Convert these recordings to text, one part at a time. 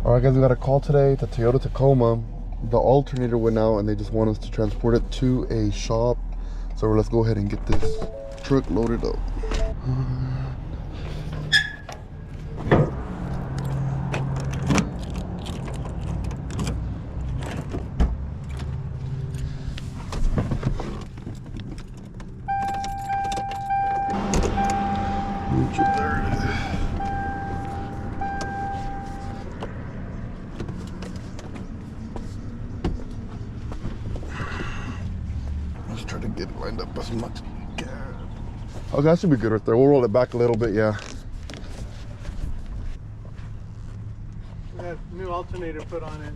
All right, guys, we got a call today to Toyota Tacoma. The alternator went out and they just want us to transport it to a shop. So let's go ahead and get this truck loaded up. Let's try to get it lined up as much as we can. Okay, that should be good right there. We'll roll it back a little bit, yeah. We had new alternator put on it.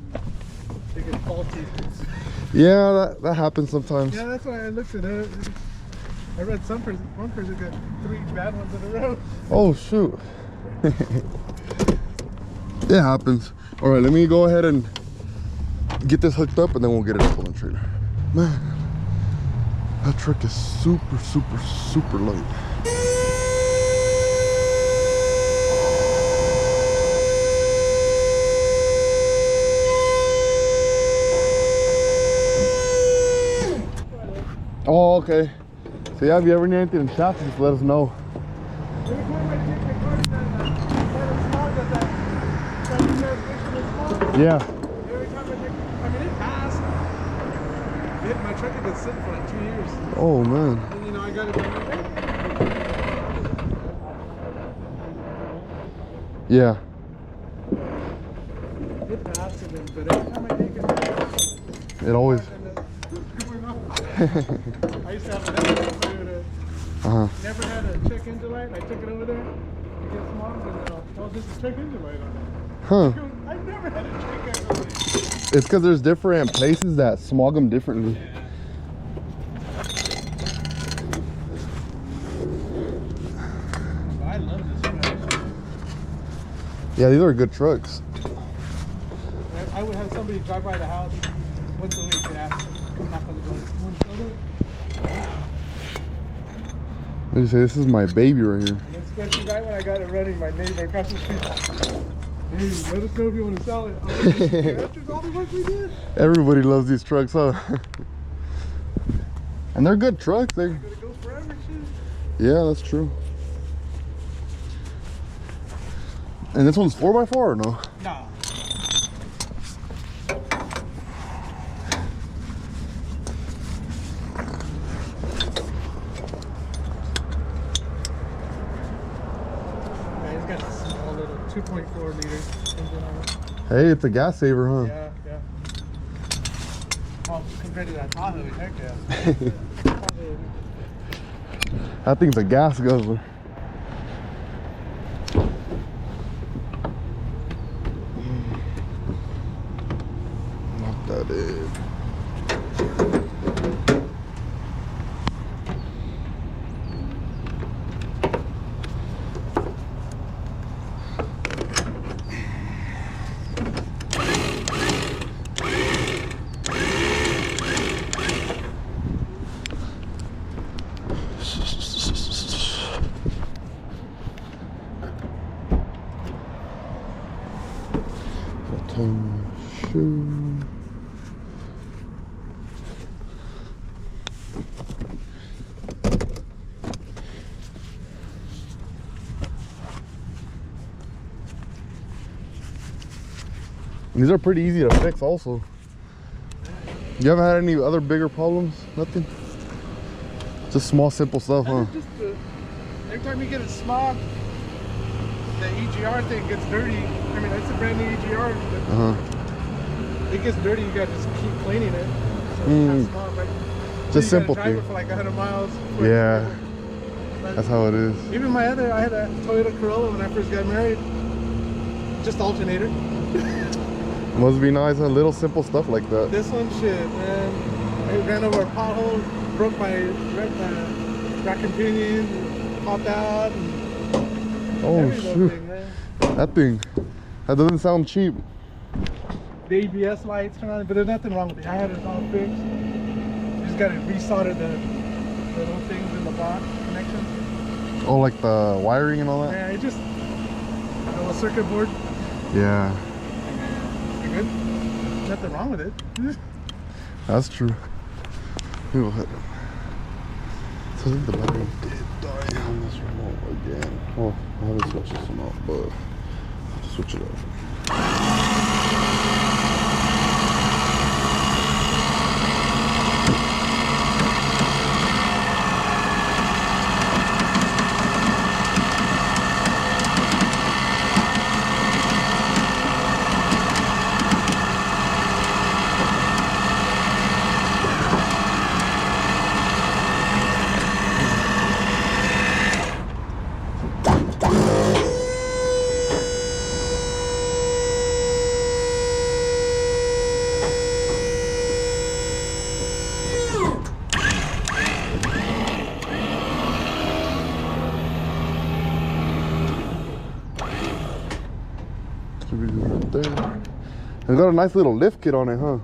They get faulty. Yeah, that happens sometimes. Yeah, that's why I looked at it. I read one person got 3 bad ones in a row. Oh, shoot. It happens. All right, let me go ahead and get this hooked up and then we'll get it up on the trailer. Man, that truck is super, super, super light. Oh, okay. So yeah, if you ever need anything in shots, just let us know. Yeah. Every time I mean, it passed. My truck had been sitting for like 2 years. Oh, man. And, you know, I got it done. Yeah. It passed, but every time I take it, It always. I used to have a never had a check engine light. I took it over there to get smogged, and oh, this is check engine light on it. Huh. I never had a check engine light. It's because there's different places that smog them differently. I love this truck. Yeah, these are good trucks. I would have somebody drive by the house once a week and ask, come knock on the door. Let me say, this is my baby right here. And especially right when I got it running, my neighbor across the street, hey, let us know if you want to sell it. After all the work we did. Everybody loves these trucks, huh? And they're good trucks. They're gonna go forever, shit. Yeah, that's true. And this one's 4x4 or no? Nah. Yeah, it's got a small little 2.4 liter engine on it. Hey, it's a gas saver, huh? Yeah, yeah. Oh, compared to that Tahoe, heck yeah. That thing's a gas guzzler. Knock that in. Shoe. These are pretty easy to fix also. You haven't had any other bigger problems? Nothing? Just small, simple stuff, huh? Just every time you get a smog, the EGR thing gets dirty. I mean, it's a brand new EGR, but it gets dirty. You gotta just keep cleaning it. So it's not smog, right? Just simple thing. thing. For like 100 miles. Yeah, that's how it is. Even I had a Toyota Corolla when I first got married. Just alternator. Must be nice, huh? Little simple stuff like that. This one, shit, man. I ran over a pothole, broke my rack and pinion, popped out. And oh shoot! That doesn't sound cheap. The ABS lights turn on, but there's nothing wrong with it. I had it all fixed. You just got to resolder the little things in the box connections. Oh, like the wiring and all that? Yeah, it just a circuit board. Yeah. good. Nothing wrong with it. That's true. Go ahead. So I think the battery did die on this remote again. Oh, I haven't switched this one out, but I'll have to switch it out. Right there. It's got a nice little lift kit on it, huh?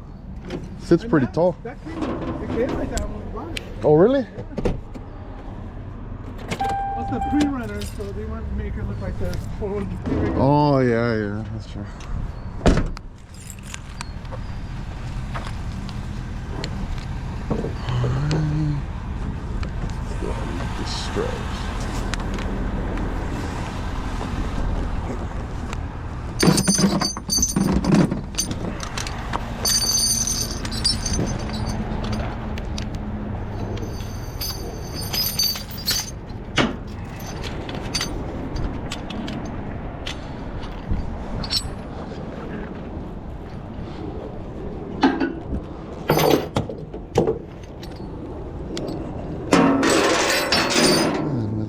Sits pretty tall. It came like that when we bought it. Oh, really? That's the pre-runner, so they want to make it look like the full. Oh, yeah, that's true. Let's go ahead and make this straps.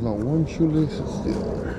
One shoelace is still there.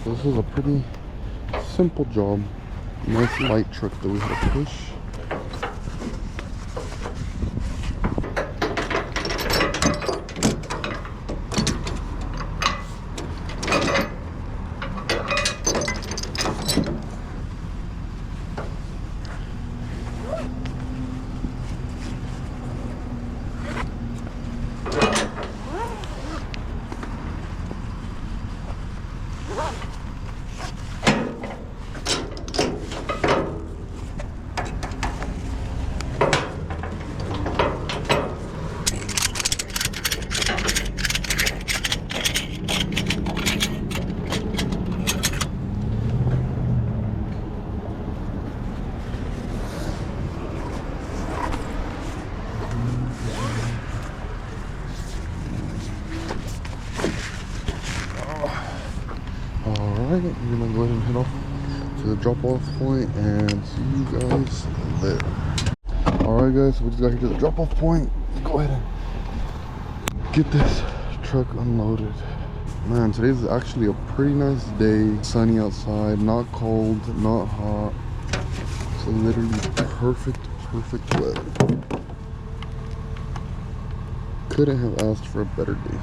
This is a pretty simple job. Nice light truck that we had to push. Alright, we're gonna go ahead and head off to the drop-off point and see you guys there. Alright guys, so we just got here to the drop-off point. Let's go ahead and get this truck unloaded. Man, today's actually a pretty nice day. Sunny outside, not cold, not hot. It's literally perfect weather. Couldn't have asked for a better day.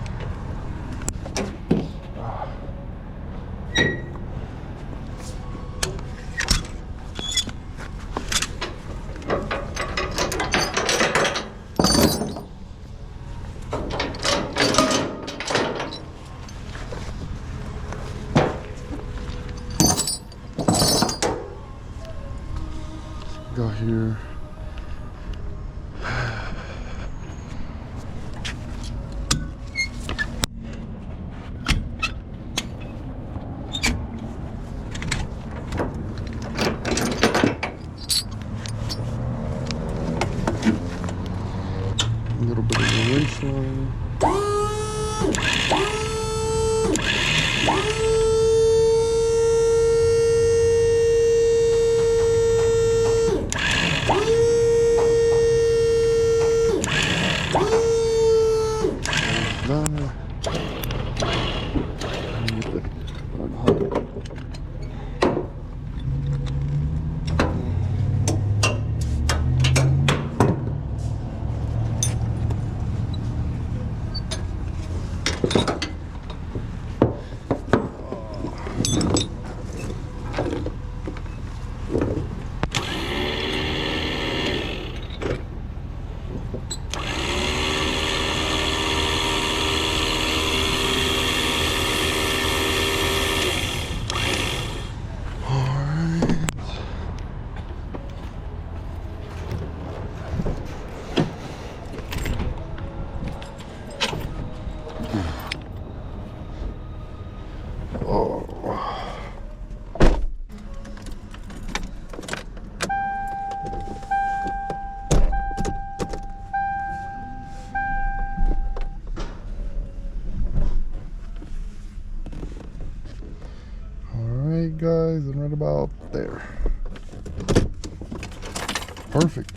here. A little bit of the rinse line. Guys, and right about there. Perfect.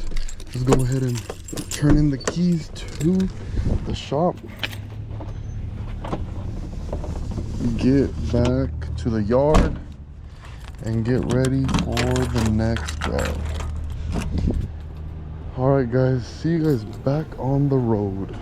Let's go ahead and turn in the keys to the shop. Get back to the yard and get ready for the next job. Alright guys, see you guys back on the road.